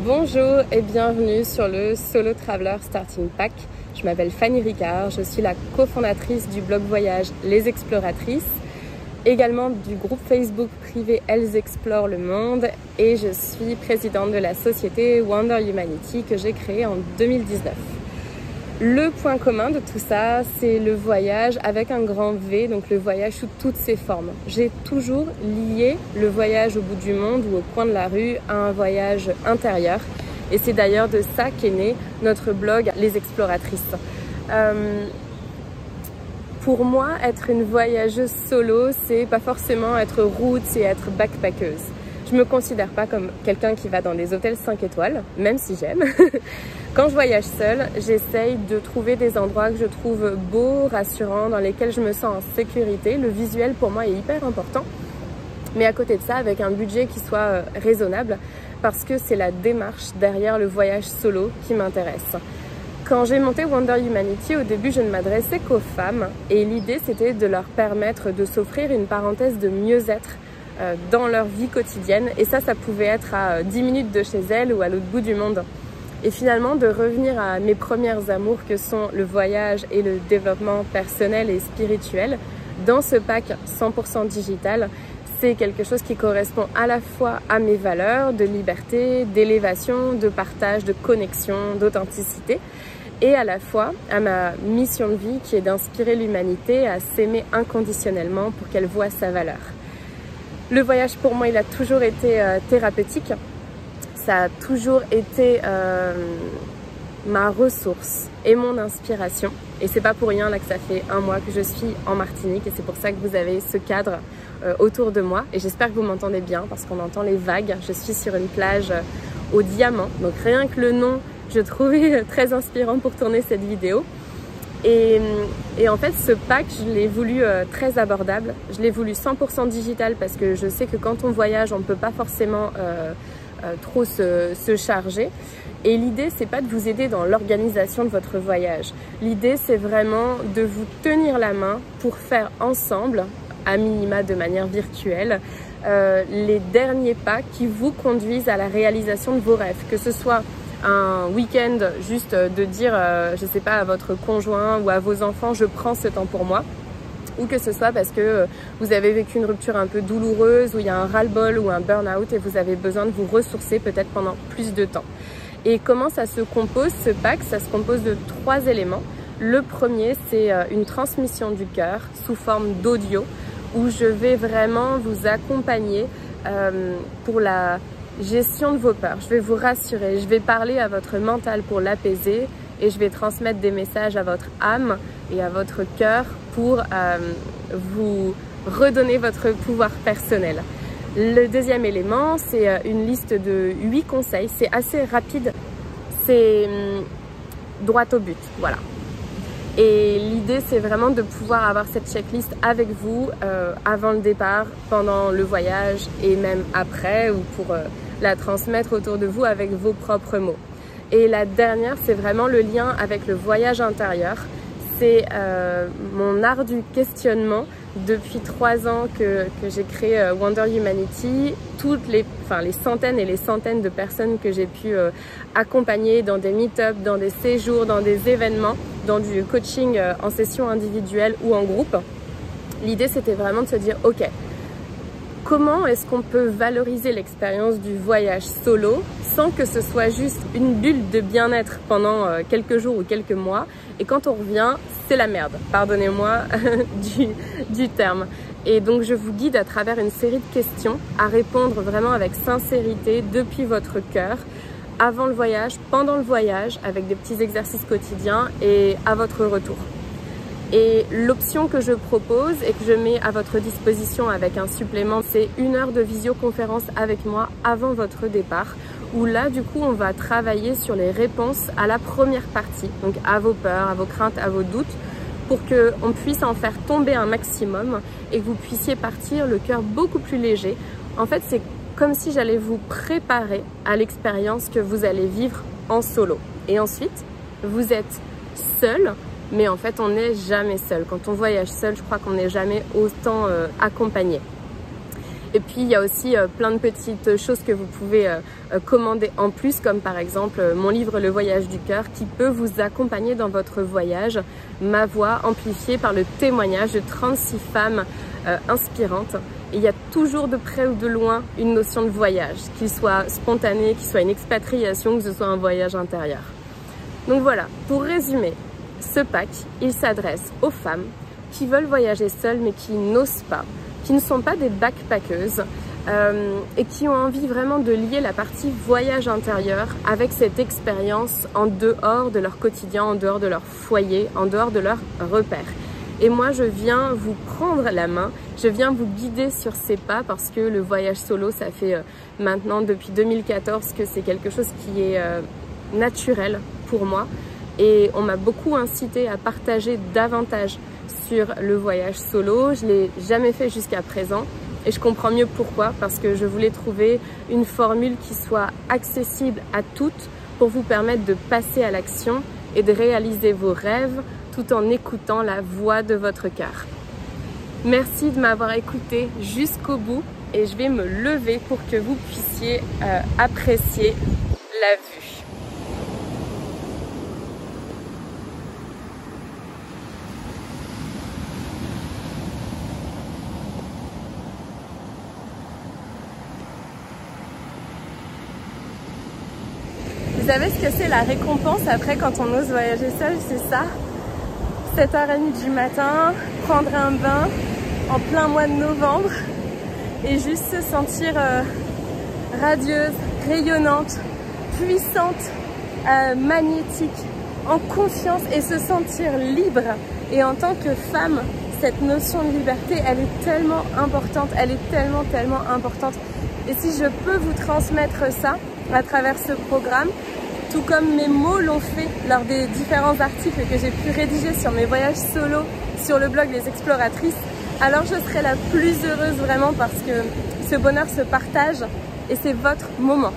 Bonjour et bienvenue sur le Solo Traveler Starting Pack. Je m'appelle Fanny Ricard, je suis la cofondatrice du blog voyage Les Exploratrices, également du groupe Facebook privé Elles Explorent le Monde et je suis présidente de la société Wonder Humanity que j'ai créée en 2019. Le point commun de tout ça, c'est le voyage avec un grand V, donc le voyage sous toutes ses formes. J'ai toujours lié le voyage au bout du monde ou au coin de la rue à un voyage intérieur. Et c'est d'ailleurs de ça qu'est né notre blog Les Exploratrices. Pour moi, être une voyageuse solo, c'est pas forcément être roots et être backpackeuse. Je me considère pas comme quelqu'un qui va dans des hôtels 5 étoiles, même si j'aime. Quand je voyage seule, j'essaye de trouver des endroits que je trouve beaux, rassurants, dans lesquels je me sens en sécurité. Le visuel pour moi est hyper important, mais à côté de ça, avec un budget qui soit raisonnable, parce que c'est la démarche derrière le voyage solo qui m'intéresse. Quand j'ai monté Wonder Humanity, au début, je ne m'adressais qu'aux femmes et l'idée, c'était de leur permettre de s'offrir une parenthèse de mieux-être dans leur vie quotidienne. Et ça pouvait être à 10 minutes de chez elles ou à l'autre bout du monde. Et finalement, de revenir à mes premières amours que sont le voyage et le développement personnel et spirituel, dans ce pack 100% digital, c'est quelque chose qui correspond à la fois à mes valeurs de liberté, d'élévation, de partage, de connexion, d'authenticité, et à la fois à ma mission de vie qui est d'inspirer l'humanité à s'aimer inconditionnellement pour qu'elle voie sa valeur. Le voyage pour moi, il a toujours été thérapeutique, ça a toujours été ma ressource et mon inspiration. Et c'est pas pour rien là que ça fait un mois que je suis en Martinique et c'est pour ça que vous avez ce cadre autour de moi. Et j'espère que vous m'entendez bien parce qu'on entend les vagues. Je suis sur une plage au diamant, donc rien que le nom, je trouvais très inspirant pour tourner cette vidéo. Et en fait, ce pack, je l'ai voulu très abordable. Je l'ai voulu 100% digital parce que je sais que quand on voyage, on ne peut pas forcément trop se charger. Et l'idée, c'est pas de vous aider dans l'organisation de votre voyage. L'idée, c'est vraiment de vous tenir la main pour faire ensemble, à minima de manière virtuelle, les derniers pas qui vous conduisent à la réalisation de vos rêves. Que ce soit un week-end, juste de dire, je sais pas, à votre conjoint ou à vos enfants, je prends ce temps pour moi. Ou que ce soit parce que vous avez vécu une rupture un peu douloureuse, où il y a un ras-le-bol ou un burn-out et vous avez besoin de vous ressourcer peut-être pendant plus de temps. Et comment ça se compose ce pack? Ça se compose de 3 éléments. Le premier, c'est une transmission du cœur sous forme d'audio où je vais vraiment vous accompagner pour la gestion de vos peurs. Je vais vous rassurer, je vais parler à votre mental pour l'apaiser et je vais transmettre des messages à votre âme et à votre cœur pour vous redonner votre pouvoir personnel. Le deuxième élément, c'est une liste de 8 conseils. C'est assez rapide, c'est droit au but, voilà. Et l'idée, c'est vraiment de pouvoir avoir cette checklist avec vous avant le départ, pendant le voyage et même après, ou pour la transmettre autour de vous avec vos propres mots. Et la dernière, c'est vraiment le lien avec le voyage intérieur. C'est mon art du questionnement. Depuis 3 ans que j'ai créé Wonder Humanity, les centaines et les centaines de personnes que j'ai pu accompagner dans des meet-ups, dans des séjours, dans des événements, dans du coaching en session individuelle ou en groupe. L'idée, c'était vraiment de se dire, ok, comment est-ce qu'on peut valoriser l'expérience du voyage solo sans que ce soit juste une bulle de bien-être pendant quelques jours ou quelques mois et quand on revient, c'est la merde, pardonnez-moi du terme. Et donc je vous guide à travers une série de questions à répondre vraiment avec sincérité depuis votre cœur, avant le voyage, pendant le voyage, avec des petits exercices quotidiens et à votre retour. Et l'option que je propose et que je mets à votre disposition avec un supplément, c'est 1 heure de visioconférence avec moi avant votre départ, où là, du coup, on va travailler sur les réponses à la première partie, donc à vos peurs, à vos craintes, à vos doutes, pour qu'on puisse en faire tomber un maximum et que vous puissiez partir le cœur beaucoup plus léger. En fait, c'est comme si j'allais vous préparer à l'expérience que vous allez vivre en solo. Et ensuite, vous êtes seul. Mais en fait, on n'est jamais seul. Quand on voyage seul, je crois qu'on n'est jamais autant accompagné. Et puis il y a aussi plein de petites choses que vous pouvez commander en plus, comme par exemple mon livre Le Voyage du cœur, qui peut vous accompagner dans votre voyage. Ma voix amplifiée par le témoignage de 36 femmes inspirantes. Et il y a toujours de près ou de loin une notion de voyage, qu'il soit spontané, qu'il soit une expatriation, que ce soit un voyage intérieur. Donc voilà, pour résumer, ce pack, il s'adresse aux femmes qui veulent voyager seules mais qui n'osent pas, qui ne sont pas des backpackeuses et qui ont envie vraiment de lier la partie voyage intérieur avec cette expérience en dehors de leur quotidien, en dehors de leur foyer, en dehors de leurs repères. Et moi, je viens vous prendre la main, je viens vous guider sur ces pas parce que le voyage solo, ça fait maintenant depuis 2014 que c'est quelque chose qui est naturel pour moi. Et on m'a beaucoup incité à partager davantage sur le voyage solo. Je ne l'ai jamais fait jusqu'à présent et je comprends mieux pourquoi, parce que je voulais trouver une formule qui soit accessible à toutes pour vous permettre de passer à l'action et de réaliser vos rêves tout en écoutant la voix de votre cœur. Merci de m'avoir écouté jusqu'au bout et je vais me lever pour que vous puissiez apprécier la vue. Vous savez ce que c'est la récompense après quand on ose voyager seul? C'est ça, 7h30 du matin, prendre un bain en plein mois de novembre et juste se sentir radieuse, rayonnante, puissante, magnétique, en confiance et se sentir libre. Et en tant que femme, cette notion de liberté, elle est tellement importante, elle est tellement importante. Et si je peux vous transmettre ça à travers ce programme, tout comme mes mots l'ont fait lors des différents articles que j'ai pu rédiger sur mes voyages solo sur le blog Les Exploratrices, alors je serai la plus heureuse vraiment parce que ce bonheur se partage et c'est votre moment.